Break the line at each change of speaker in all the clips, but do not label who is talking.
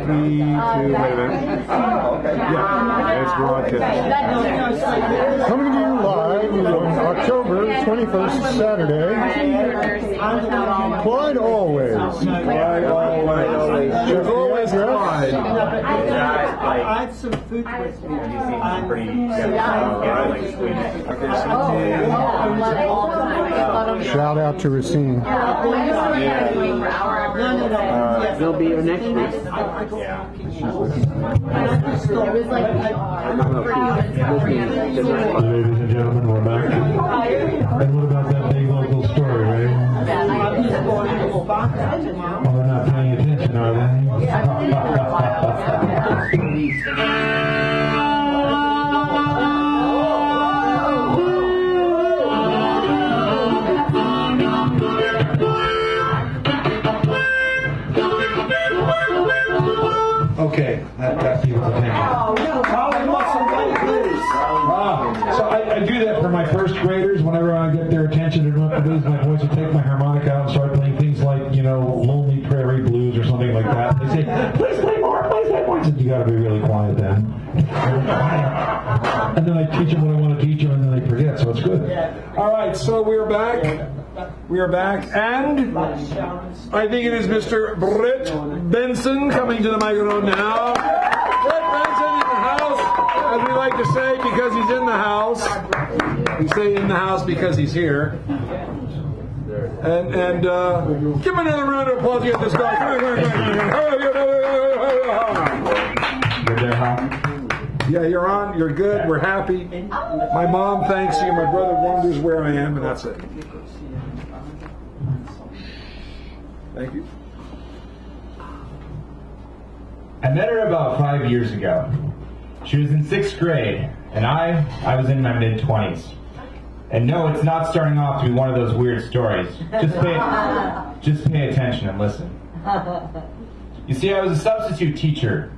3, 2, wait a minute. Oh, okay. Yeah, it's broadcast.
Coming to you live on October 21st, Saturday. Clyde Always.
Clyde Always. There's always Clyde.
I had some food with me.
Shout out to Racine.
They'll be here next week.
Ladies and gentlemen, we're back. And what about that big local story, right? Well, they're not paying attention, are they? Okay, that got people's attention. So I do that for my first graders. Whenever I get their attention and what to lose my voice, I take my harmonica out and start playing things like, you know, Lonely Prairie Blues or something like that. They say, please play more, please play more. I said, you got to be really quiet then. And then I teach them what I want to teach them, and then they forget, so it's good.
All right, so we are back. We are back, and I think it is Mr. Britt Benson coming to the microphone now. Britt Benson in the house, as we like to say, because he's in the house. We say in the house because he's here. And give him another round of applause to get this guy.
You're there, huh?
Yeah, you're on. You're good. We're happy. My mom thanks you. My brother wonders where I am, and that's it. Thank you.
I met her about 5 years ago. She was in 6th grade, and I was in my mid-20s. And no, it's not starting off to be one of those weird stories. Just pay attention and listen. You see, I was a substitute teacher,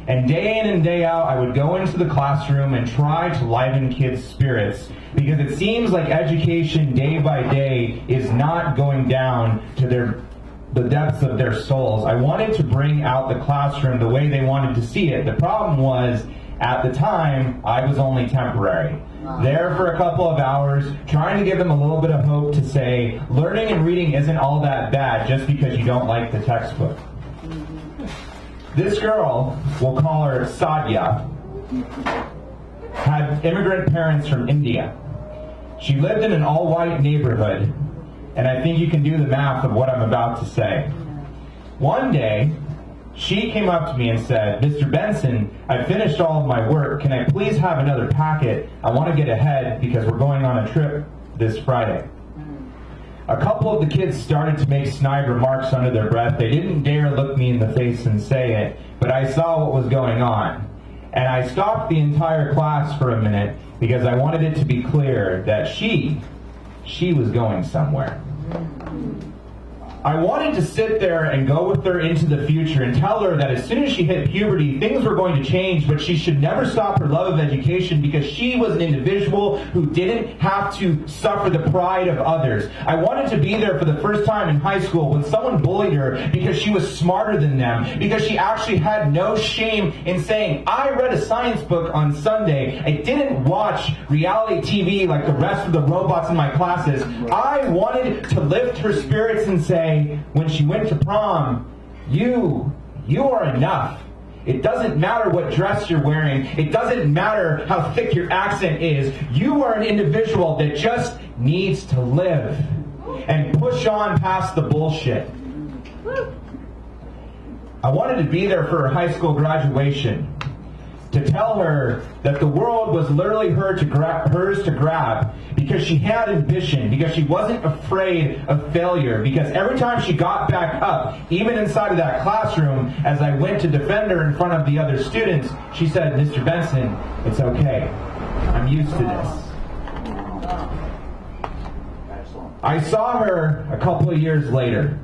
and day in and day out, I would go into the classroom and try to liven kids' spirits, because it seems like education day by day is not going down to the depths of their souls. I wanted to bring out the classroom the way they wanted to see it. The problem was, at the time, I was only temporary. There for a couple of hours, trying to give them a little bit of hope to say, learning and reading isn't all that bad just because you don't like the textbook. This girl, we'll call her Sadia, had immigrant parents from India. She lived in an all-white neighborhood, and I think you can do the math of what I'm about to say. One day, she came up to me and said, Mr. Benson, I finished all of my work. Can I please have another packet? I want to get ahead because we're going on a trip this Friday. A couple of the kids started to make snide remarks under their breath. They didn't dare look me in the face and say it, but I saw what was going on. And I stopped the entire class for a minute because I wanted it to be clear that she was going somewhere. I wanted to sit there and go with her into the future and tell her that as soon as she hit puberty, things were going to change, but she should never stop her love of education because she was an individual who didn't have to suffer the pride of others. I wanted to be there for the first time in high school when someone bullied her because she was smarter than them, because she actually had no shame in saying, I read a science book on Sunday. I didn't watch reality TV like the rest of the robots in my classes. I wanted to lift her spirits and say, when she went to prom, you are enough. It doesn't matter what dress you're wearing. It doesn't matter how thick your accent is. You are an individual that just needs to live and push on past the bullshit. I wanted to be there for her high school graduation, to tell her that the world was literally hers to grab because she had ambition, because she wasn't afraid of failure, because every time she got back up, even inside of that classroom, as I went to defend her in front of the other students, she said, Mr. Benson, it's okay. I'm used to this. I saw her a couple of years later,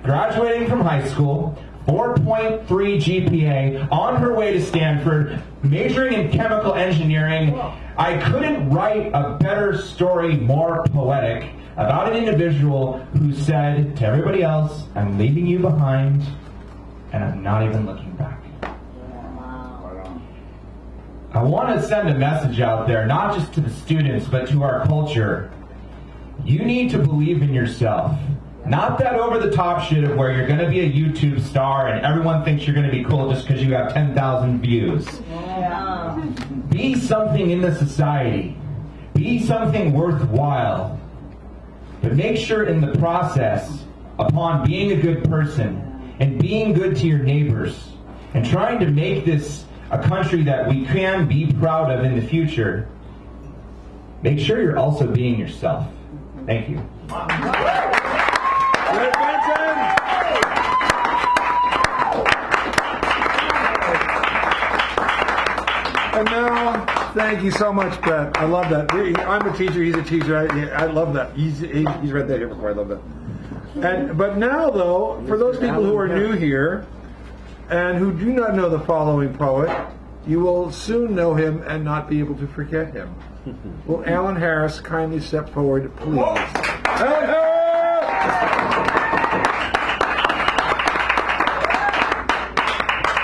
graduating from high school, 4.3 GPA, on her way to Stanford, majoring in chemical engineering. I couldn't write a better story, more poetic, about an individual who said to everybody else, I'm leaving you behind, and I'm not even looking back. want to send a message out there, not just to the students, but to our culture. You need to believe in yourself. Not that over-the-top shit of where you're going to be a YouTube star and everyone thinks you're going to be cool just because you have 10,000 views. Yeah. Be something in the society. Be something worthwhile. But make sure in the process, upon being a good person and being good to your neighbors and trying to make this a country that we can be proud of in the future, make sure you're also being yourself. Thank you.
And now, thank you so much, Brett. I love that. I'm a teacher. He's a teacher. I love that. He's read that here before. I love that. But now, though, for those people who are new here and who do not know the following poet, you will soon know him and not be able to forget him. Will Alan Harris kindly step forward, please? Alan Harris!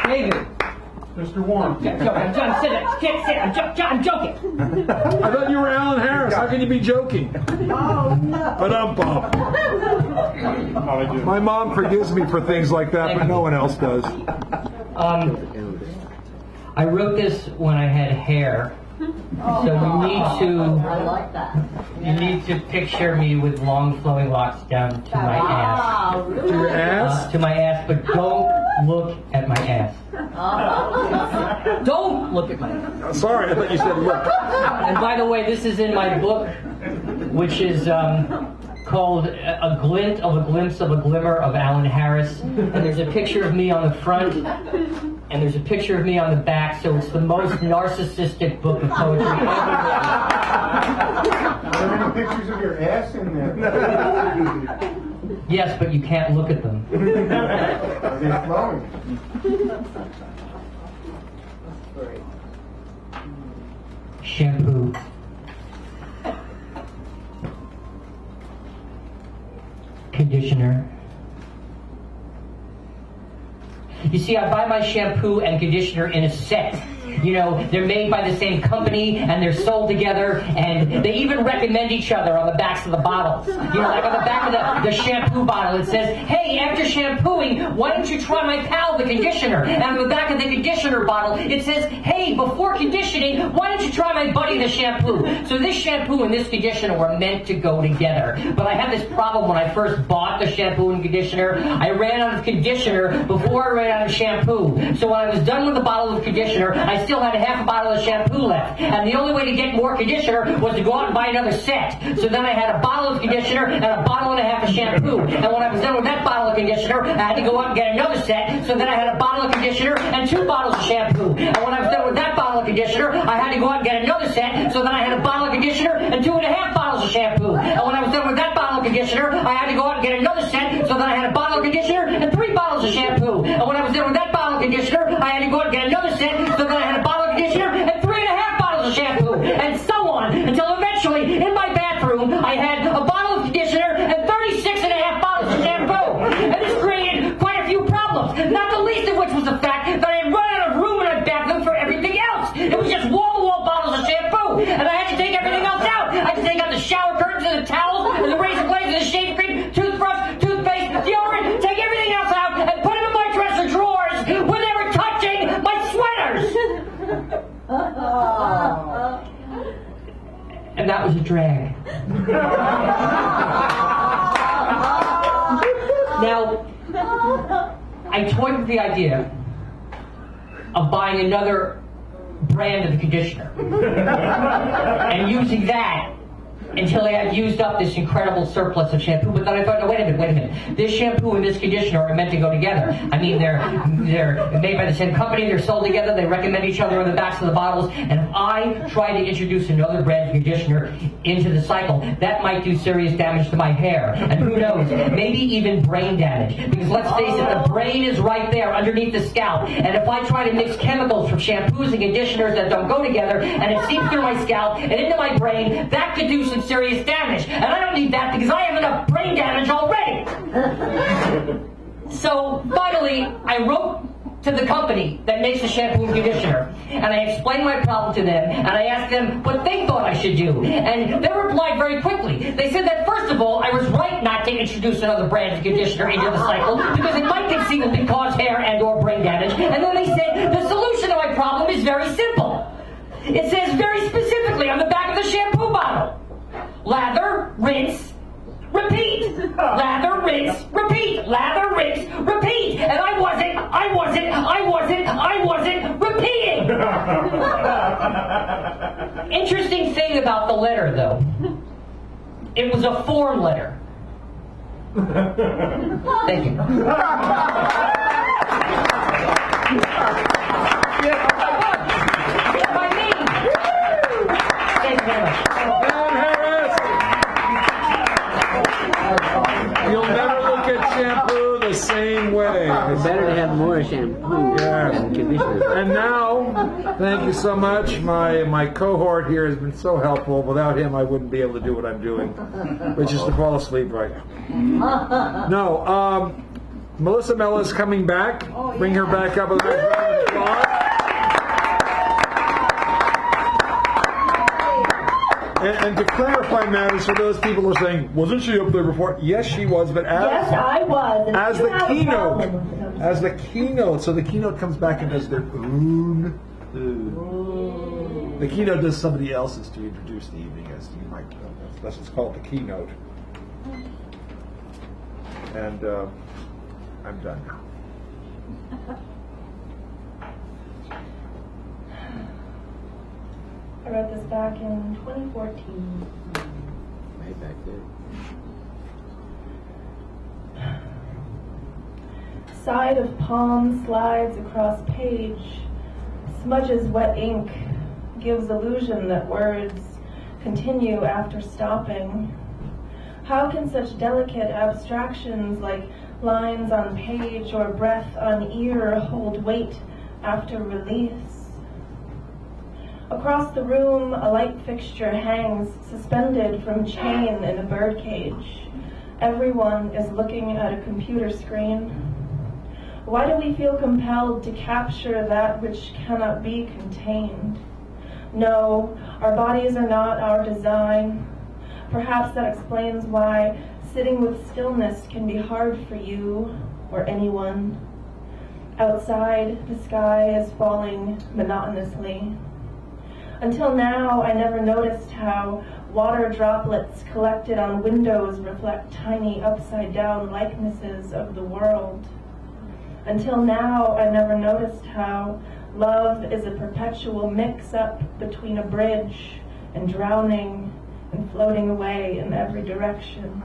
David.
Mr. Warren.
I'm joking.
I thought you were Alan Harris. How can you be joking?
Oh, no.
But my mom forgives me for things like that, but no one else does.
I wrote this when I had hair. So you need to picture me with long flowing locks down to my ass.
To your ass?
To my ass, but don't look at my ass. Don't look at my ass.
Sorry, I thought you said look.
And by the way, this is in my book, which is called A Glint of a Glimpse of a Glimmer of Alan Harris. And there's a picture of me on the front, and there's a picture of me on the back, so it's the most narcissistic book of poetry ever written.
Are there any pictures of your ass in there?
Yes, but you can't look at them.
Are they flowing?
Shampoo. Conditioner. You see, I buy my shampoo and conditioner in a set. You know, they're made by the same company and they're sold together, and they even recommend each other on the backs of the bottles. You know, like on the back of the shampoo bottle it says, hey, after shampooing, why don't you try my pal, the conditioner? And on the back of the conditioner bottle it says, hey, before conditioning, why don't you try my buddy, the shampoo? So this shampoo and this conditioner were meant to go together. But I had this problem when I first bought the shampoo and conditioner. I ran out of conditioner before I ran out of shampoo. So when I was done with the bottle of conditioner, I still had a half a bottle of shampoo left. And the only way to get more conditioner was to go out and buy another set. So then I had a bottle of conditioner and a bottle and a half of shampoo. And when I was done with that bottle of conditioner, I had to go out and get another set. So then I had a bottle of conditioner and 2 bottles of shampoo. And when I was done with that bottle of conditioner, I had to go out and get another set. So then I had a bottle of conditioner and 2.5 bottles of shampoo. And when I was done with that bottle of conditioner, I had to go out and get another set. So then I had a bottle of conditioner and 3 bottles of shampoo. And when I was done with that bottle of conditioner, I had to go out and get another set. So then I had a bottle of conditioner and 3.5 bottles of shampoo. And so on, until eventually, in my bathroom, I had a bottle of conditioner and 36.5 bottles of shampoo. And this created quite a few problems, not the least of which was the fact that I had run out of room in my bathroom for everything else. It was just wall-to-wall bottles of shampoo, and I had to take everything else out. I had to take out the shower curtains and the towels and the razor blades and the shaving cream, toothbrush, toothpaste, deodorant, take everything else out and put them in my dresser drawers where they were touching my sweaters. And that was a drag. Now, I toyed with the idea of buying another brand of the conditioner and using that until I had used up this incredible surplus of shampoo. But then I thought, no, wait a minute. This shampoo and this conditioner are meant to go together. I mean, they're made by the same company, they're sold together, they recommend each other on the backs of the bottles, and if I try to introduce another brand of conditioner into the cycle, that might do serious damage to my hair. And who knows, maybe even brain damage. Because let's face it, the brain is right there underneath the scalp. And if I try to mix chemicals from shampoos and conditioners that don't go together, and it seeps through my scalp and into my brain, that could do some serious damage. And I don't need that because I have enough brain damage already. So finally, I wrote to the company that makes the shampoo and conditioner, and I explained my problem to them, and I asked them what they thought I should do, and they replied very quickly. They said that first of all, I was right not to introduce another brand of conditioner into the cycle because it might conceivably cause hair and or brain damage, and then they said the solution to my problem is very simple. It says very specifically on the back of the shampoo bottle, lather, rinse, repeat. Lather, rinse, repeat. Lather, rinse, repeat. And I wasn't repeating. Interesting thing about the letter, though. It was a form letter. Thank you. By me. Thank you very much.
You'll never look at shampoo the same way.
It's better to have more shampoo than conditioner.
And now, thank you so much. My cohort here has been so helpful. Without him, I wouldn't be able to do what I'm doing, which is to fall asleep right now. No, Melissa Mella is coming back. Bring her back up with a nice round of applause. And to clarify matters for those people who are saying, wasn't she up there before? Yes, she was, but
Yes, I was. And
as
you
the
have a
keynote.
problem with them.
As the keynote. So the keynote comes back and does their oon. The keynote does somebody else's to introduce the evening, as you might know. That's what's called the keynote. And I'm done now.
I wrote this back in 2014.
Way back there.
Side of palm slides across page, smudges wet ink, gives illusion that words continue after stopping. How can such delicate abstractions like lines on page or breath on ear hold weight after release? Across the room, a light fixture hangs suspended from chain in a birdcage. Everyone is looking at a computer screen. Why do we feel compelled to capture that which cannot be contained? No, our bodies are not our design. Perhaps that explains why sitting with stillness can be hard for you or anyone. Outside, the sky is falling monotonously. Until now, I never noticed how water droplets collected on windows reflect tiny upside-down likenesses of the world. Until now, I never noticed how love is a perpetual mix-up between a bridge and drowning and floating away in every direction.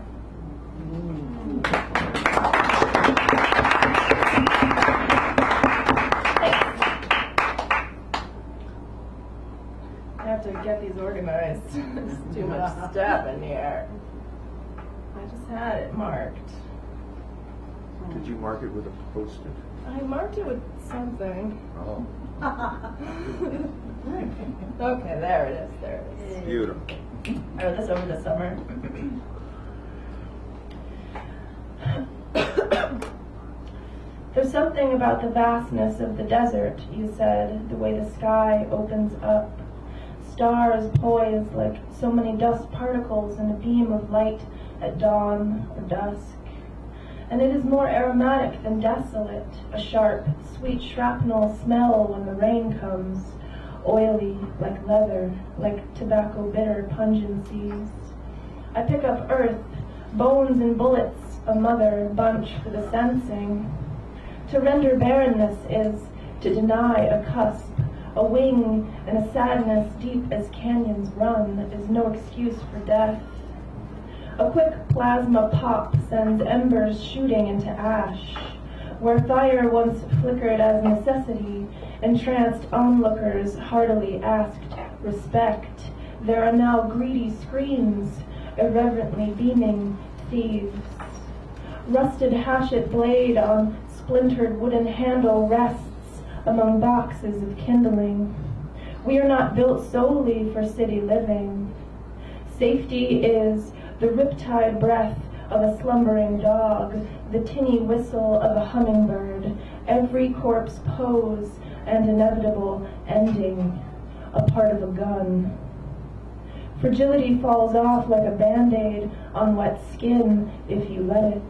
I have to get these organized. There's too much stuff in here. I just had it marked.
Did you mark it with a Post-it?
I marked it with something.
Oh,
Okay, there it is. There it is.
beautiful.
I wrote this over the summer. There's something about the vastness of the desert, you said, the way the sky opens up. Stars poised like so many dust particles in a beam of light at dawn or dusk. And it is more aromatic than desolate, a sharp, sweet shrapnel smell when the rain comes, oily like leather, like tobacco bitter pungencies. I pick up earth, bones and bullets, a mother bunch for the sensing. To render barrenness is to deny a cusp, a wing, and a sadness deep as canyons run is no excuse for death. A quick plasma pop sends embers shooting into ash. Where fire once flickered as necessity, entranced onlookers heartily asked respect. There are now greedy screens, irreverently beaming thieves. Rusted hatchet blade on splintered wooden handle rests among boxes of kindling. We are not built solely for city living. Safety is the riptide breath of a slumbering dog, the tinny whistle of a hummingbird, every corpse pose and inevitable ending, a part of a gun. Fragility falls off like a band-aid on wet skin if you let it.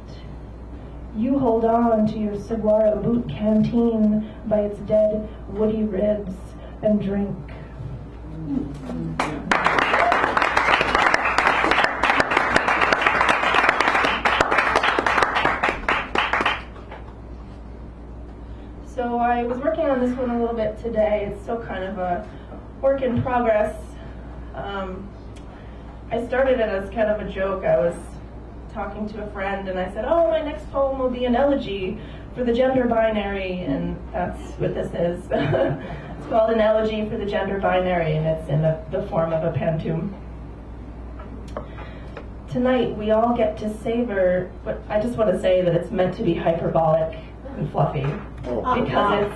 You hold on to your saguaro boot canteen by its dead woody ribs and drink. So I was working on this one a little bit today. It's still kind of a work in progress. I started it as kind of a joke. I was talking to a friend and I said, oh, my next poem will be an elegy for the gender binary, and that's what this is. It's called An Elegy for the Gender Binary, and it's in the form of a pantoum. Tonight we all get to savor, but I just want to say that it's meant to be hyperbolic and fluffy, because it's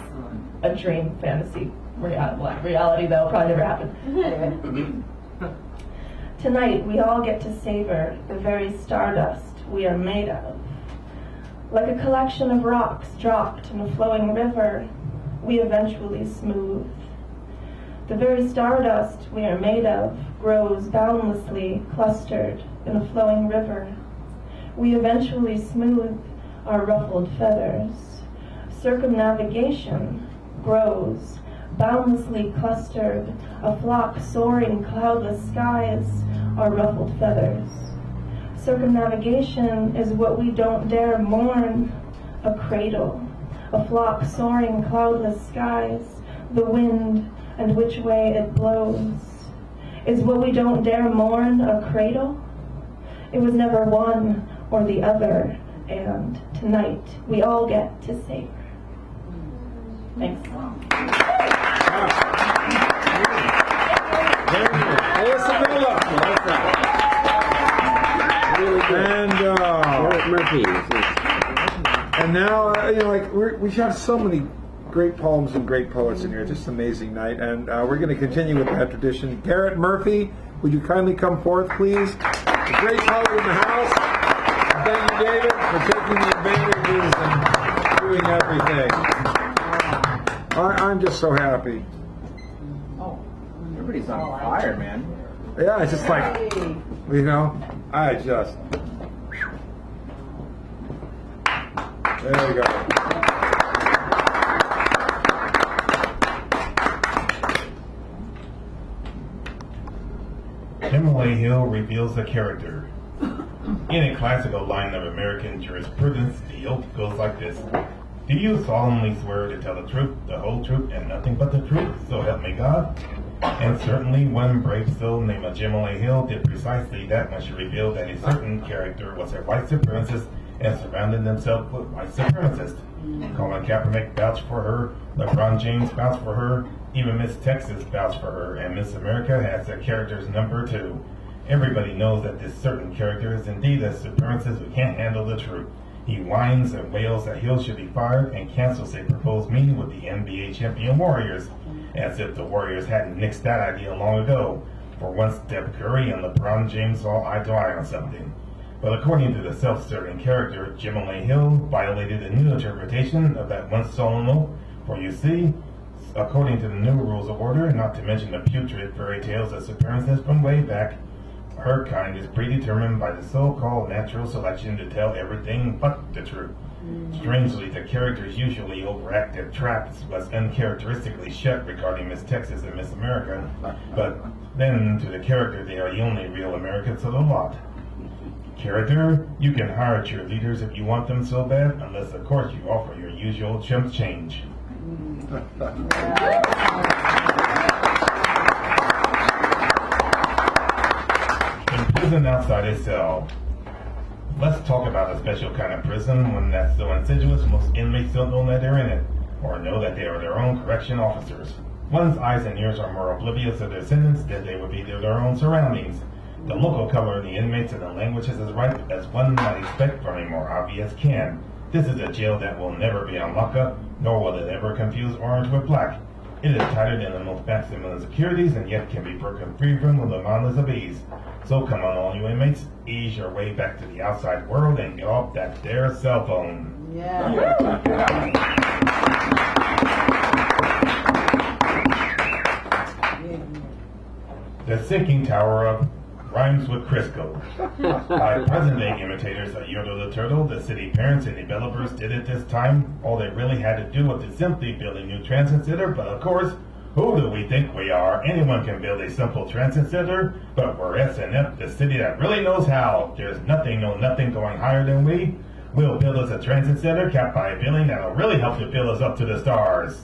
a dream fantasy reality that will probably never happen. Tonight we all get to savor the very stardust we are made of. Like a collection of rocks dropped in a flowing river, we eventually smooth. The very stardust we are made of grows boundlessly clustered in a flowing river. We eventually smooth our ruffled feathers. Circumnavigation grows boundlessly clustered, a flock soaring cloudless skies, our ruffled feathers. Circumnavigation is what we don't dare mourn, a cradle, a flock soaring cloudless skies, the wind and which way it blows. Is what we don't dare mourn a cradle? It was never one or the other, and tonight we all get to savor. Thanks.
And now, we have so many great poems and great poets in here. Just an amazing night, and we're going to continue with that tradition. Garrett Murphy, would you kindly come forth, please? A great poet in the house. Thank you, David, for taking the advantages and doing everything. I'm just so happy.
Oh, everybody's on fire, man.
Yeah, it's just like, I just... There we go.
Emily Hill reveals a character. In a classical line of American jurisprudence, the oath goes like this. Do you solemnly swear to tell the truth, the whole truth, and nothing but the truth, so help me God? And certainly one brave soul named Emily Hill did precisely that when she revealed that a certain character was a white supremacist and surrounded themselves with white supremacists. Colin Kaepernick vouched for her, LeBron James vouched for her, even Miss Texas vouched for her, and Miss America has the character's number too. Everybody knows that this certain character is indeed a supremacist who can't handle the truth. He whines and wails that Hill should be fired and cancels a proposed meeting with the NBA champion Warriors, as if the Warriors hadn't nixed that idea long ago. For once Steph Curry and LeBron James saw eye to eye on something. But according to the self-serving character, Emily Hill violated a new interpretation of that once solemn oath. For you see, according to the new rules of order, not to mention the putrid fairy tales of supremacists from way back, her kind is predetermined by the so-called natural selection to tell everything but the truth. Strangely, the character's usually overactive traps was uncharacteristically shut regarding Miss Texas and Miss America, but then to the character they are the only real Americans of the lot. Character, you can hire cheerleaders if you want them so bad, unless of course you offer your usual chump change. In prison outside a cell. Let's talk about a special kind of prison, one that's so insidious most inmates don't know that they're in it, or know that they are their own correction officers. One's eyes and ears are more oblivious of their sentence than they would be to their own surroundings. The local color of the inmates and the language is as ripe as one might expect from a more obvious can. This is a jail that will never be on lockup, nor will it ever confuse orange with black. It is tighter than the most maximum securities and yet can be broken free from with the mindless of ease. So come on all you inmates, ease your way back to the outside world and get off that there cell phone.
Yeah.
The sinking tower of rhymes with Crisco. By present-day imitators of Yodo the Turtle, the city parents and developers did it this time. All they really had to do was to simply build a new transit center, but of course, who do we think we are? Anyone can build a simple transit center, but we're SNF, the city that really knows how. There's nothing going higher than we. We'll build us a transit center capped by a building that'll really help to build us up to the stars.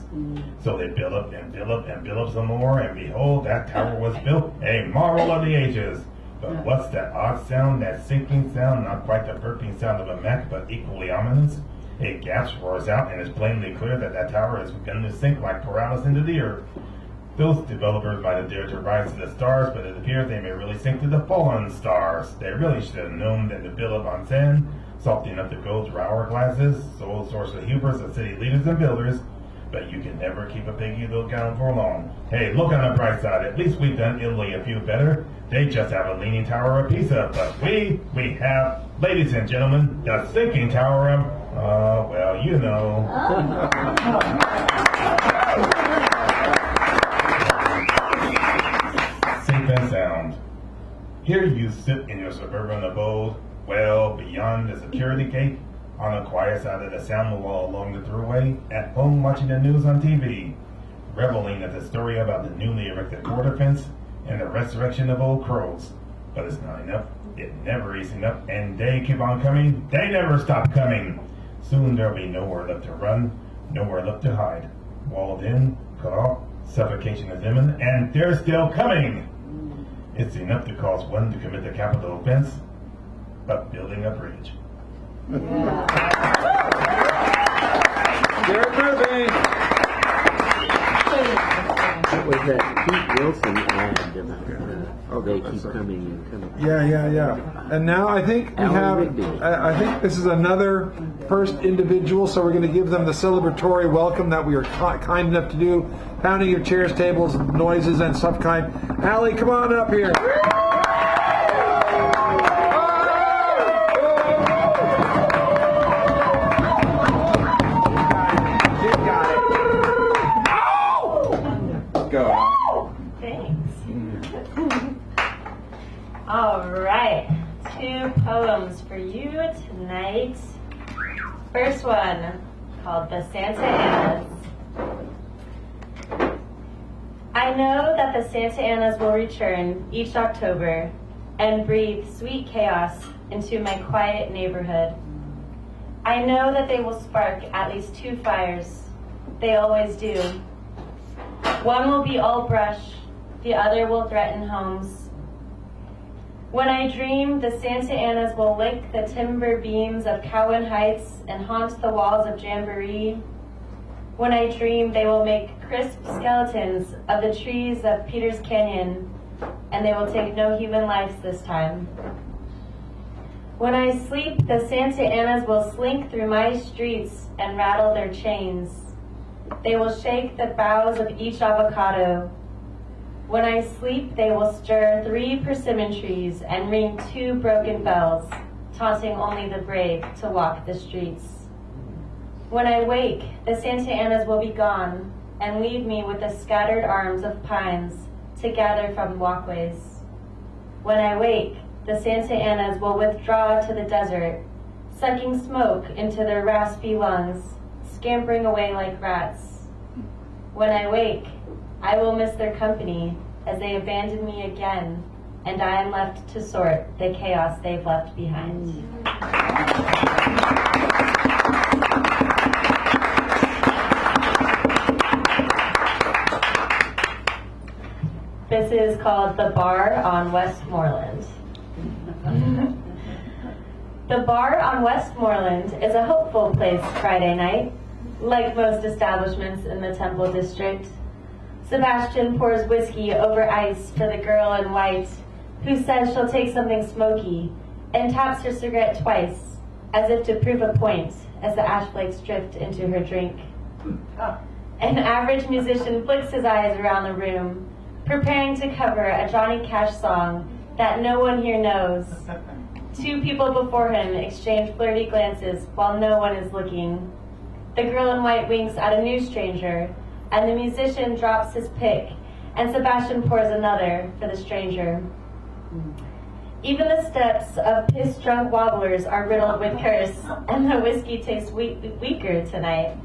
So they build up and build up and build up some more, and behold, that tower was built, a marvel of the ages. But what's that odd sound, that sinking sound, not quite the burping sound of a mech, but equally ominous? A gas roars out, and it's plainly clear that that tower is going to sink like paralysis into the earth. Those developers might have dared to rise to the stars, but it appears they may really sink to the fallen stars. They really should have known that to build up on sand, salty enough to go through hourglasses, sole source of hubris of city leaders and builders. But you can never keep a piggy little down for long. Hey, look on the bright side. At least we've done Italy a few better. They just have a leaning tower of Pisa, but we have, ladies and gentlemen, the sinking tower of, well, you know. Safe and sound. Here you sit in your suburban abode, well beyond the security gate, on the quiet side of the sound wall along the thruway, at home watching the news on TV, reveling at the story about the newly erected border fence and the resurrection of old crows. But it's not enough. It never is enough, and they keep on coming. They never stop coming. Soon there'll be nowhere left to run, nowhere left to hide. Walled in, cut off, suffocation is imminent, and they're still coming. It's enough to cause one to commit the capital offense, but building a bridge.
Jared Murphy.
That was that Pete Wilson ad. They keep coming and coming.
Yeah. And now I think we have, I think this is another first individual, so we're going to give them the celebratory welcome that we are kind enough to do. Pounding your chairs, tables, noises, and stuff kind. Allie, come on up here.
All right, 2 poems for you tonight. First one, called The Santa Anas. I know that the Santa Anas will return each October and breathe sweet chaos into my quiet neighborhood. I know that they will spark at least 2 fires. They always do. One will be all brush, the other will threaten homes. When I dream, the Santa Anas will lick the timber beams of Cowan Heights and haunt the walls of Jamboree. When I dream, they will make crisp skeletons of the trees of Peters Canyon, and they will take no human lives this time. When I sleep, the Santa Anas will slink through my streets and rattle their chains. They will shake the boughs of each avocado. When I sleep, they will stir 3 persimmon trees and ring 2 broken bells, taunting only the brave to walk the streets. When I wake, the Santa Anas will be gone and leave me with the scattered arms of pines to gather from walkways. When I wake, the Santa Anas will withdraw to the desert, sucking smoke into their raspy lungs, scampering away like rats. When I wake, I will miss their company as they abandon me again, and I am left to sort the chaos they've left behind. This is called The Bar on Westmoreland. The Bar on Westmoreland is a hopeful place Friday night, like most establishments in the Temple District. Sebastian pours whiskey over ice for the girl in white, who says she'll take something smoky, and taps her cigarette twice, as if to prove a point, as the ash flakes drift into her drink. An average musician flicks his eyes around the room, preparing to cover a Johnny Cash song that no one here knows. 2 people before him exchange flirty glances while no one is looking. The girl in white winks at a new stranger, and the musician drops his pick and Sebastian pours another for the stranger. Even the steps of piss-drunk wobblers are riddled with curse, and the whiskey tastes weaker tonight.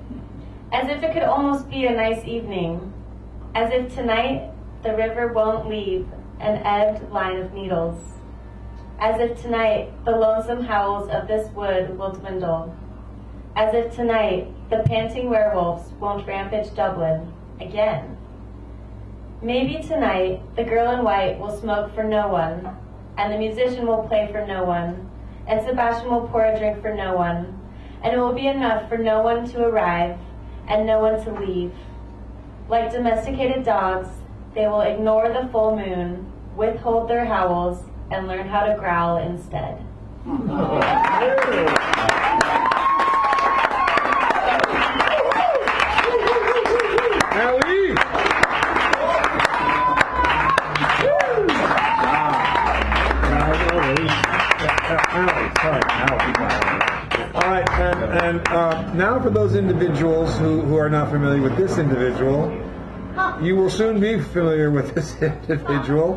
As if it could almost be a nice evening. As if tonight the river won't leave an ebbed line of needles. As if tonight the lonesome howls of this wood will dwindle. As if tonight the panting werewolves won't rampage Dublin again. Maybe tonight the girl in white will smoke for no one, and the musician will play for no one, and Sebastian will pour a drink for no one, and it will be enough for no one to arrive and no one to leave. Like domesticated dogs, they will ignore the full moon, withhold their howls, and learn how to growl instead.
Ellie! All right, and now for those individuals who are not familiar with this individual, you will soon be familiar with this individual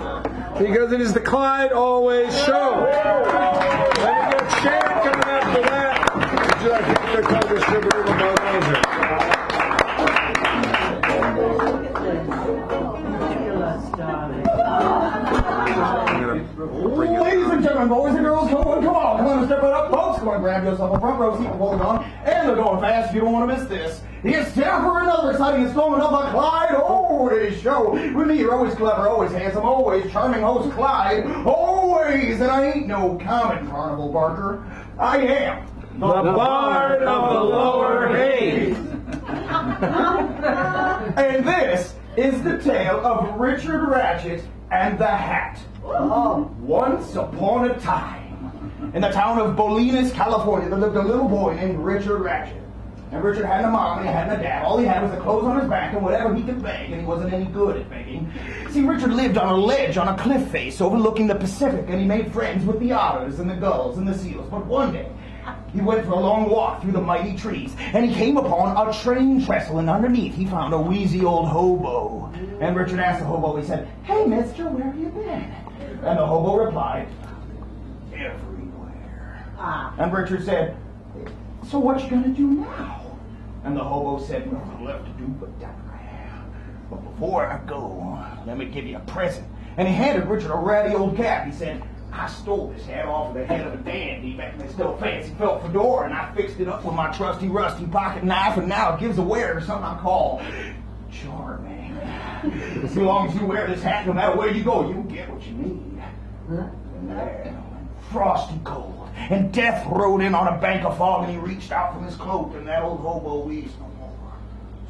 because it is the Clyde Always Show. Let me get Shane coming after that. Would you like to get the co-distributor of Bulldozer?
Ladies and gentlemen, boys and girls, come on, step it up, folks. Come on, grab yourself a front row seat for on, and they're going fast. You don't want to miss this. It's time for another exciting installment of the Clyde Always Show. With me, you're always clever, always handsome, always charming host Clyde, always, and I ain't no common carnival barker. I am
the Bard of the Lower Haze.
And this is the tale of Richard Ratchet and the Hat. Once upon a time, in the town of Bolinas, California, there lived a little boy named Richard Ratchet. And Richard had a mom and he had a dad. All he had was the clothes on his back and whatever he could beg, and he wasn't any good at begging. See, Richard lived on a ledge on a cliff face overlooking the Pacific, and he made friends with the otters and the gulls and the seals. But one day, he went for a long walk through the mighty trees, and he came upon a train trestle, and underneath he found a wheezy old hobo. And Richard asked the hobo, he said, "Hey, mister, where have you been?" And the hobo replied, "Everywhere." And Richard said, "So what you gonna do now?" And the hobo said, "Well, I've left to do but die. But before I go, let me give you a present." And he handed Richard a ratty old cap. He said, "I stole this hat off of the head of a dandy back in this little fancy felt fedora, and I fixed it up with my trusty rusty pocket knife, and now it gives the wearer something I call charming. As long as you wear this hat, no matter where you go, you'll get what you need." And there, frosty cold, and death rode in on a bank of fog, and he reached out from his cloak, and that old hobo wheezed no more.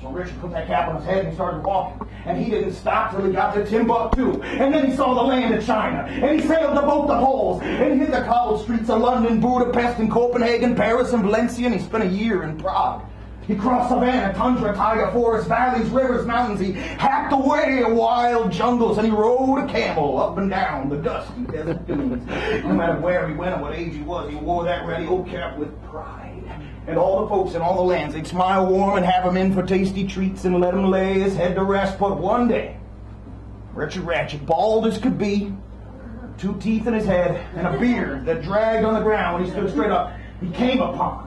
So Richard put that cap on his head and he started walking, and he didn't stop till he got to Timbuktu, and then he saw the land of China, and he sailed the boat to Poles, and he hit the cobbled streets of London, Budapest, and Copenhagen, Paris, and Valencia, and he spent a year in Prague. He crossed savannah, tundra, taiga, forest, valleys, rivers, mountains. He hacked away wild jungles, and he rode a camel up and down the dusty desert dunes. No matter where he went or what age he was, he wore that ratty old cap with pride. And all the folks in all the lands, they'd smile warm and have him in for tasty treats and let him lay his head to rest. But one day, Richard Ratchet, bald as could be, 2 teeth in his head, and a beard that dragged on the ground when he stood straight up, he came upon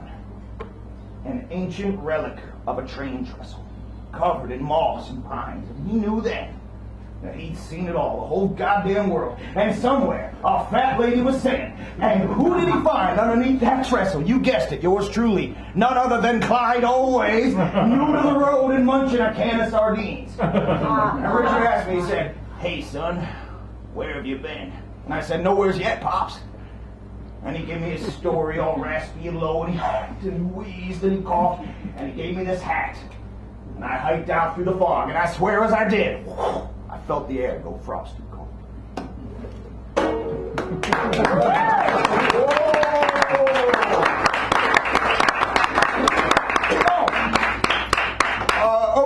an ancient relic of a train trestle, covered in moss and pines. And he knew then that he'd seen it all, the whole goddamn world. And somewhere, a fat lady was singing. And who did he find underneath that trestle? You guessed it, yours truly. None other than Clyde Always, new to the road and munching a can of sardines. And Richard asked me, he said, "Hey, son, where have you been?" And I said, "Nowhere's yet, Pops." And he gave me his story all raspy and low, and he hiked and he wheezed and he coughed, and he gave me this hat. And I hiked out through the fog, and I swear as I did, I felt the air go frosty cold.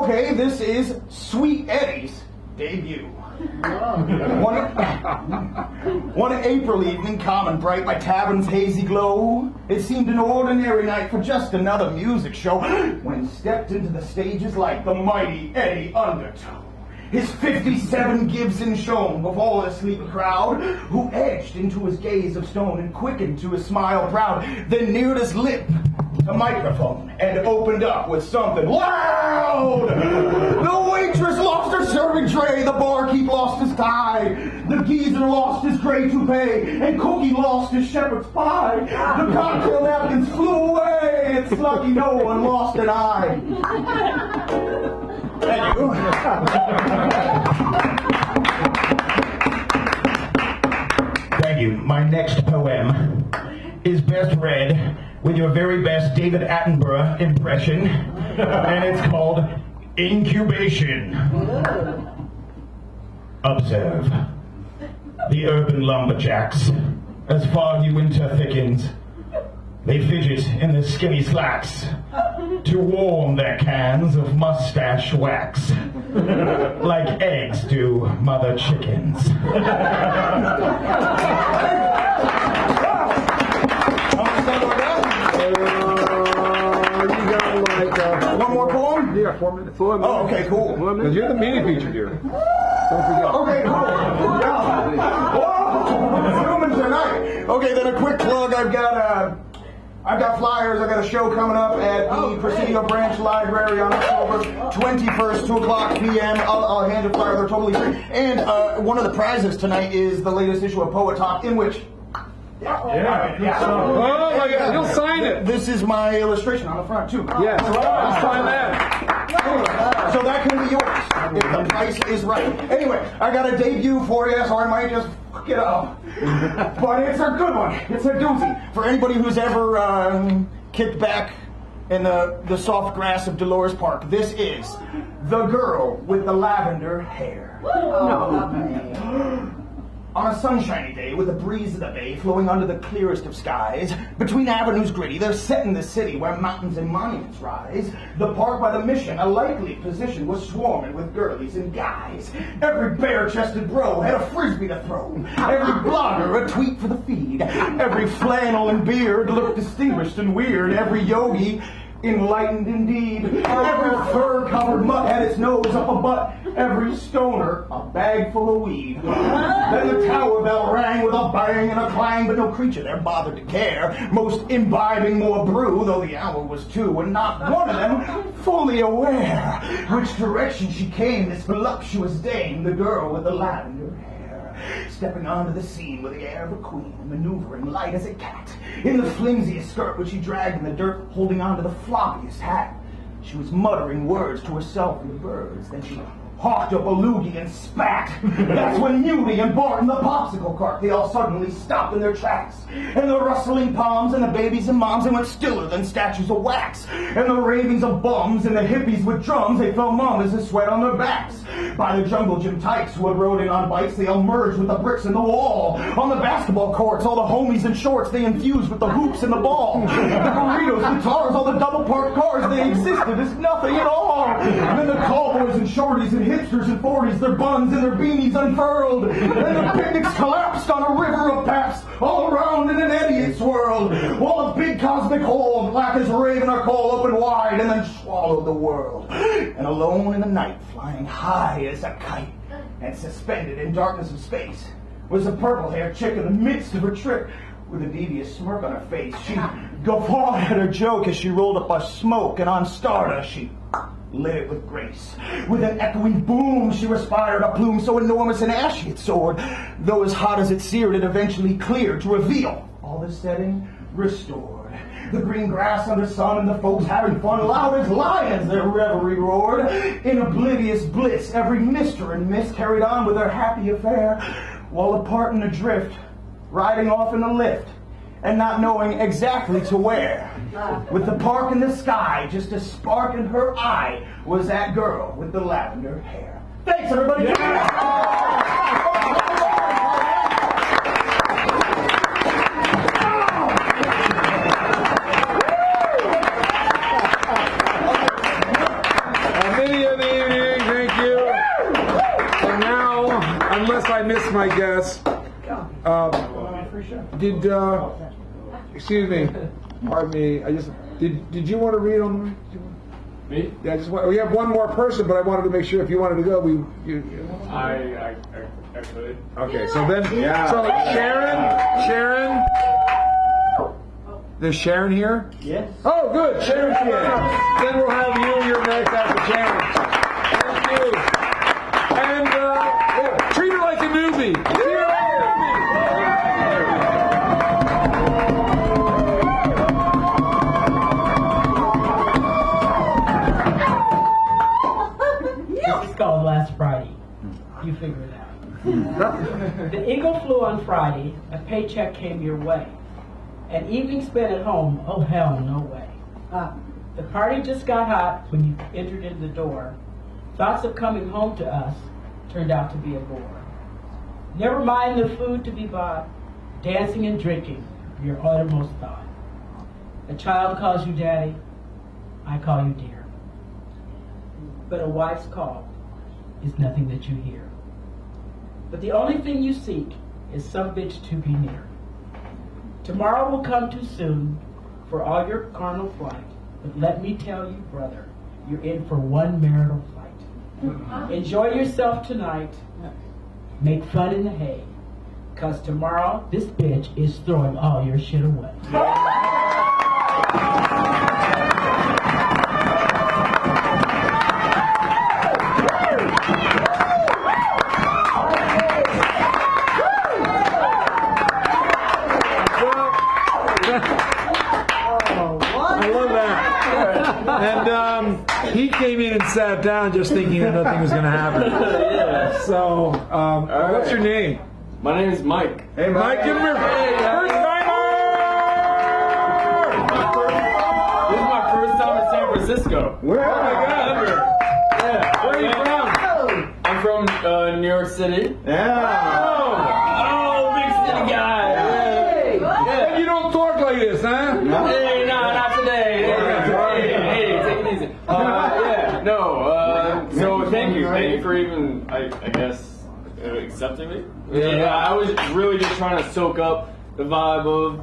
Okay, this is Sweet Eddie's debut. One April evening, calm and bright, my tavern's hazy glow, it seemed an ordinary night for just another music show, when stepped into the stage's light the mighty Eddie Undertow. his 57 Gibson shone before the sleepy crowd, who edged into his gaze of stone and quickened to his smile proud, then neared his lip a microphone and opened up with something loud. The waitress lost her serving tray, the barkeep lost his tie, the geezer lost his gray toupee, and Cookie lost his shepherd's pie. The cocktail napkins flew away. It's lucky no one lost an eye. Thank you. Thank you. My next poem is best read with your very best David Attenborough impression, and it's called Incubation. Observe the urban lumberjacks as foggy winter thickens. They fidget in their skinny slacks to warm their cans of mustache wax, like eggs do mother chickens. One more poem?
Yeah, 4 minutes. 4 minutes.
Oh, okay, cool.
Because you're the media feature here. Don't forget.
Okay, cool. Whoa! Zooming tonight. Okay, then a quick plug. I've got flyers. I got a show coming up at the Presidio Branch Library on October 21st, 2 o'clock p.m. I'll hand a flyer. They're totally free. And one of the prizes tonight is the latest issue of Poet Talk, in which...
Yeah. Oh my God! You'll sign it.
This is my illustration on the front too.
Yes. I'll sign that.
So that can be yours if the price is right. Anyway, I got a debut for you, so I might just fuck it up. But it's a good one. It's a doozy for anybody who's ever kicked back in the soft grass of Dolores Park. This is The Girl with the Lavender Hair. No. On a sunshiny day, with a breeze of the bay flowing under the clearest of skies, between avenues gritty, they're set in the city where mountains and monuments rise. The park by the Mission, a likely position, was swarming with girlies and guys. Every bare-chested bro had a frisbee to throw. Every blogger a tweet for the feed. Every flannel and beard looked distinguished and weird. Every yogi enlightened indeed. Every fur-covered mutt had its nose up a butt. Every stoner a bag full of weed. Then the tower bell rang with a bang and a clang, but no creature there bothered to care. Most imbibing more brew, though the hour was 2, and not one of them fully aware which direction she came, this voluptuous dame, the girl with the lavender hair. Stepping onto the scene with the air of a queen, maneuvering light as a cat, in the flimsiest skirt which she dragged in the dirt, holding onto the floppiest hat. She was muttering words to herself and the birds, then she hawked up a loogie and spat. That's when Muty and Barton, the popsicle cart, they all suddenly stopped in their tracks. And the rustling palms and the babies and moms, they went stiller than statues of wax. And the ravings of bums and the hippies with drums, they fell mum as the sweat on their backs. By the jungle gym tykes who had rode in on bikes, they all merged with the bricks in the wall. On the basketball courts, all the homies in shorts, they infused with the hoops and the ball. The burritos, guitars, all the double parked cars, they existed as nothing at all. And then the cowboys and shorties and hipsters and 40s, their buns and their beanies unfurled. And the picnics collapsed on a river of paps, all around in an eddy it swirled. While a big cosmic hole, black as raven or coal, opened wide and then swallowed the world. And alone in the night, flying high as a kite, and suspended in darkness of space, was a purple-haired chick in the midst of her trip. With a devious smirk on her face, she guffawed at her joke as she rolled up a smoke, and on stardust she lit it with grace. With an echoing boom, she respired a plume so enormous and ashy it soared. Though as hot as it seared, it eventually cleared to reveal all the setting restored. The green grass under sun and the folks having fun, loud as lions their revelry roared. In oblivious bliss, every mister and miss carried on with their happy affair, while apart and adrift, riding off in the lift, and not knowing exactly to where. With the park in the sky, just a spark in her eye, was that girl with the lavender hair. Thanks, everybody.
Video of the evening, thank you. And now, unless I miss my guess, excuse me, pardon me, did you want to read on the
Me?
Yeah, we have one more person, but I wanted to make sure if you wanted to go,
I could.
Okay, so then, so Sharon. There's Sharon here?
Yes.
Oh, good. Sharon's here. Then we'll have you your next after Sharon. Thank you. And treat her like a newbie. Treat her like
This is called Last Friday. You figure it out. The eagle flew on Friday. A paycheck came your way. An evening spent at home, oh hell, no way. The party just got hot when you entered in the door. Thoughts of coming home to us turned out to be a bore. Never mind the food to be bought, dancing and drinking, your uttermost thought. A child calls you daddy, I call you dear. But a wife's call is nothing that you hear. But the only thing you seek is some bitch to be near. Tomorrow will come too soon for all your carnal flight. But let me tell you, brother, you're in for one marital fight. Enjoy yourself tonight. Make fun in the hay. Cause tomorrow, this bitch is throwing all your shit away.
And he came in and sat down just thinking that nothing was going to happen.
Yeah.
So, what's your name?
My name is Mike.
Hey, Mike, give me your first timer!
This is my first time in San Francisco.
Where? Oh my God!
Yeah.
Where are you from?
I'm from New York City.
Yeah.
Oh, big city guy.
Hey. Yeah. You don't talk like this, huh?
No. Hey, no, not today. Hey, take it easy. So thank you for even, I guess, accepting me. Yeah, I was really just trying to soak up the vibe of.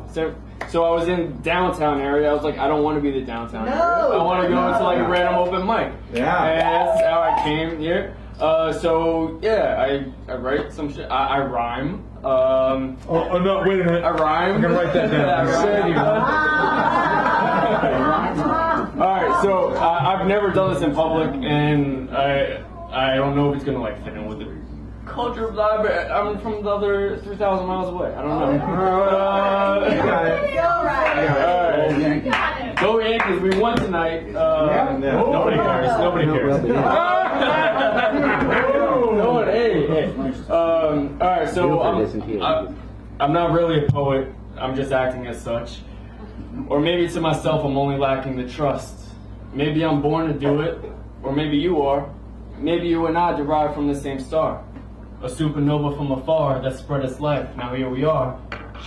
So I was in downtown area. I was like, I don't want to be the downtown area. I want to go to like a random open mic.
Yeah.
And that's how I came here. So yeah, I write some shit. I rhyme.
Oh no! Wait a minute.
I rhyme.
I'm gonna write that down.
All right, so I've never done this in public, and I don't know if it's gonna like fit in with the culture vibe. I'm from the other 3,000 miles away. I don't know.
You got it.
Go Yankees! We won tonight. Nobody cares. Nobody cares. No one. Hey. All right, so I'm not really a poet. I'm just acting as such. Or maybe to myself, I'm only lacking the trust. Maybe I'm born to do it, or maybe you are. Maybe you and I derive from the same star. A supernova from afar that spread its light. Now here we are,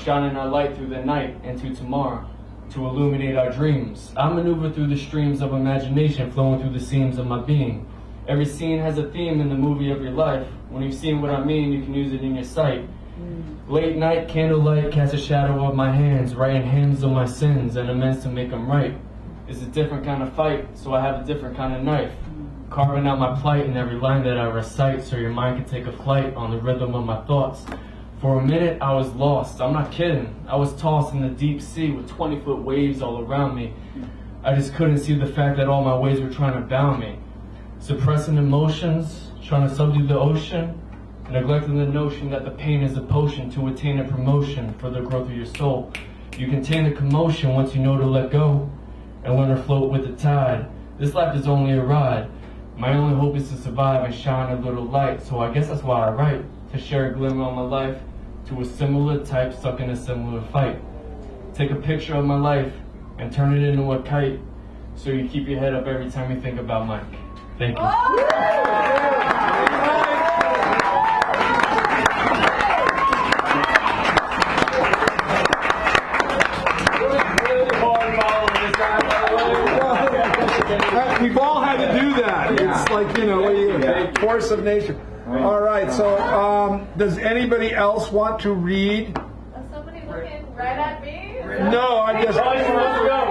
shining our light through the night into tomorrow to illuminate our dreams. I maneuver through the streams of imagination flowing through the seams of my being. Every scene has a theme in the movie of your life. When you've seen what I mean, you can use it in your sight. Late night candlelight casts a shadow of my hands, writing hymns of my sins and amends to make them right. It's a different kind of fight, so I have a different kind of knife. Carving out my plight in every line that I recite, so your mind can take a flight on the rhythm of my thoughts. For a minute, I was lost. I'm not kidding. I was tossed in the deep sea with 20-foot waves all around me. I just couldn't see the fact that all my waves were trying to bound me. Suppressing emotions, trying to subdue the ocean, neglecting the notion that the pain is a potion to attain a promotion for the growth of your soul. You contain the commotion once you know to let go and learn to float with the tide. This life is only a ride. My only hope is to survive and shine a little light, so I guess that's why I write, to share a glimmer of my life to a similar type stuck in a similar fight. Take a picture of my life and turn it into a kite, so you keep your head up every time you think about Mike. Thank you.
We've all had to do that. It's like, force of nature. All right, so does anybody else want to read?
Is somebody looking right at me?
No, I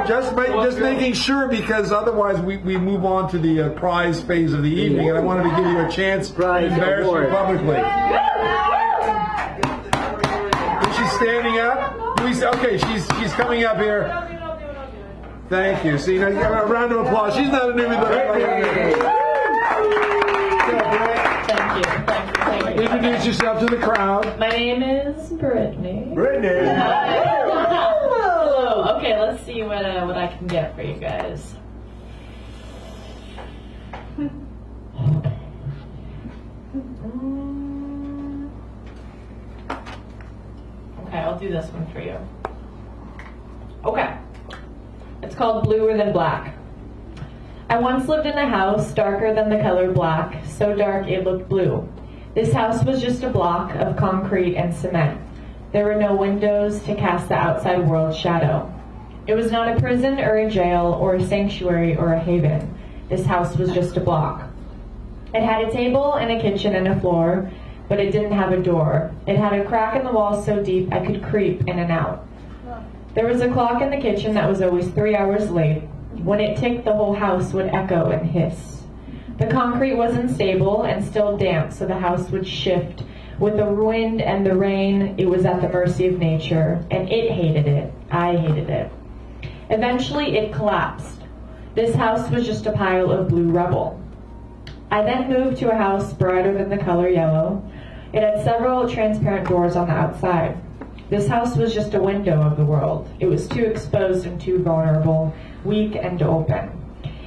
just making sure, because otherwise we move on to the prize phase of the evening, and I wanted to give you a chance to embarrass you publicly. Is she standing up? Okay, she's coming up here. Thank you. See, now you got a round of applause. She's not a newbie, but I like her.
Thank you.
Introduce yourself to the crowd.
My name is Brittany.
Brittany.
Hello. Okay, let's see what I can get for you guys. Okay, I'll do this one for you. Okay. It's called Bluer Than Black. I once lived in a house darker than the color black, so dark it looked blue. This house was just a block of concrete and cement. There were no windows to cast the outside world's shadow. It was not a prison or a jail or a sanctuary or a haven. This house was just a block. It had a table and a kitchen and a floor, but it didn't have a door. It had a crack in the wall so deep I could creep in and out. There was a clock in the kitchen that was always 3 hours late. When it ticked, the whole house would echo and hiss. The concrete was unstable and still damp, so the house would shift. With the wind and the rain, it was at the mercy of nature, and it hated it. I hated it. Eventually, it collapsed. This house was just a pile of blue rubble. I then moved to a house brighter than the color yellow. It had several transparent doors on the outside. This house was just a window of the world. It was too exposed and too vulnerable, weak and open.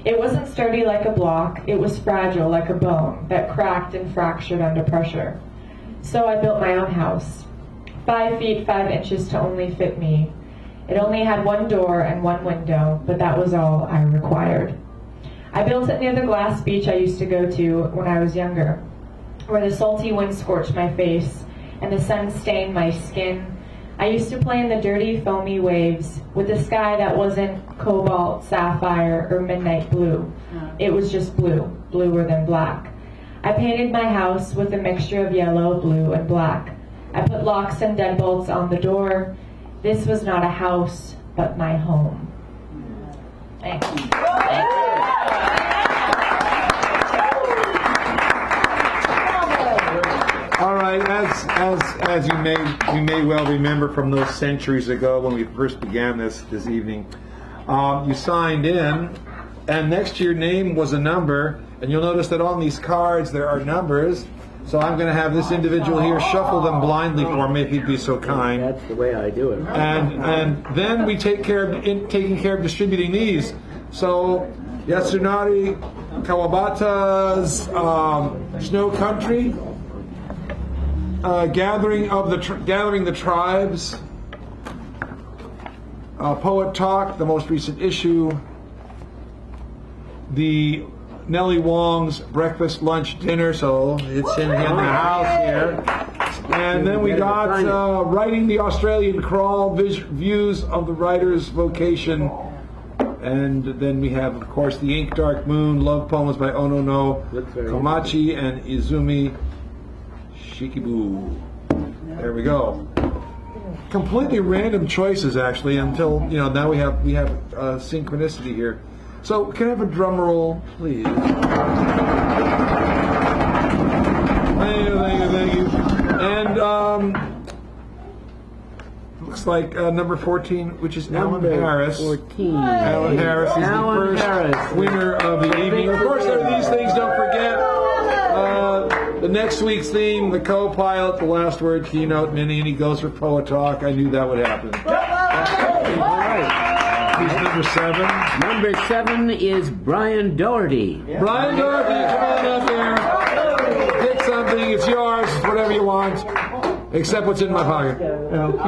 It wasn't sturdy like a block. It was fragile like a bone that cracked and fractured under pressure. So I built my own house. 5 feet 5 inches to only fit me. It only had one door and one window, but that was all I required. I built it near the glass beach I used to go to when I was younger, where the salty wind scorched my face and the sun stained my skin. I used to play in the dirty, foamy waves with a sky that wasn't cobalt, sapphire, or midnight blue. It was just blue, bluer than black. I painted my house with a mixture of yellow, blue, and black. I put locks and deadbolts on the door. This was not a house, but my home. Thanks.
All right, as you may well remember from those centuries ago when we first began this evening, you signed in, and next to your name was a number, and you'll notice that on these cards there are numbers. So I'm going to have this individual here shuffle them blindly for me, if he'd be so kind.
That's the way I do it.
And then we take care of taking care of distributing these. So Yasunari Kawabata's Snow Country. Gathering the Tribes, Poet Talk, the most recent issue, the Nellie Wong's Breakfast, Lunch, Dinner, so it's in the house here. And then we got Writing the Australian Crawl, Views of the Writer's Vocation. And then we have, of course, The Ink Dark Moon, Love Poems by Ono no Komachi and Izumi Shikibu. There we go. Completely random choices, actually, until now we have synchronicity here. So can I have a drum roll, please? Thank you. And looks like number 14, which is Alan Harris.
14.
Alan Harris is the first winner of the evening. Of course, there are these things. Don't forget. The next week's theme, the co-pilot, the last word, keynote, mini, and he goes for Poet Talk. I knew that would happen.
All right.
Who's number 7?
Number 7 is Brian Doherty.
Brian Doherty, come on up here. Pick something. It's yours. Whatever you want. Except what's in my pocket.
Okay.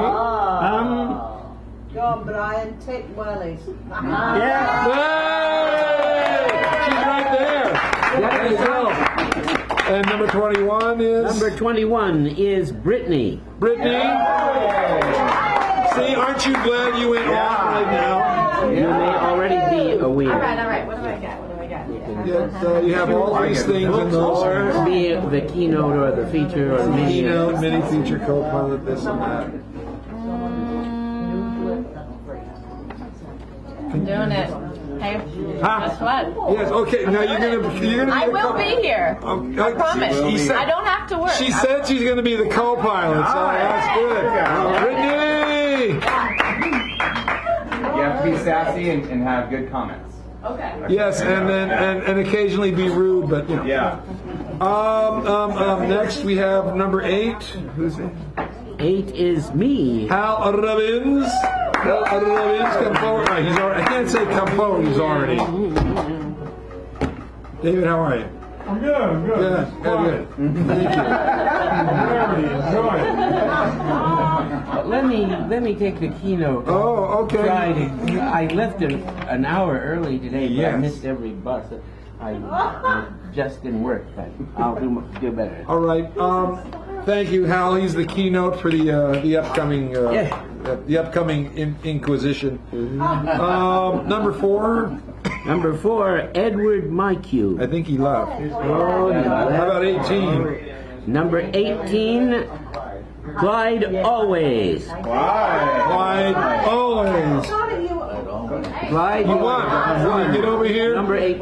Go on, Brian. Take Wellies.
Yeah. Hey! She's right there. There you go. And number 21 is?
Number 21 is Brittany.
Brittany? See, aren't you glad you went off right now?
You may already be a winner.
All right. What do I got?
You have all these things in those.
Or be the keynote or the feature or the mini.
Keynote, mini feature, co-pilot, this and that.
I'm doing it. Hey, guess what?
Yes. Okay. Now you're gonna be
I
the
will be here. I promise. I don't have to work.
She said she's going to be the co-pilot, so that's good. Brittany!
You have to be sassy and have good comments.
Okay.
Yes, and then and occasionally be rude, but you know.
Yeah.
Next we have number 8. Who's it?
8 is me.
Hal Robbins. Hal Robbins, come forward. Right, he's already, I can't say come forward. He's already. David, how are you?
I'm good. I'm good.
Good. Thank you.
Let me take the keynote.
Oh, okay.
Friday. I left an hour early today, but
Yes.
I missed every bus. I just didn't work, but I'll do better.
All right. Thank you, Hal. He's the keynote for the upcoming Inquisition. Number 4.
Number 4, Edward Mycue.
I think he left.
Oh, no.
How about 18?
Number 18, Clyde Always.
Clyde Always.
Clyde,
You want? Get over here.
Number 18.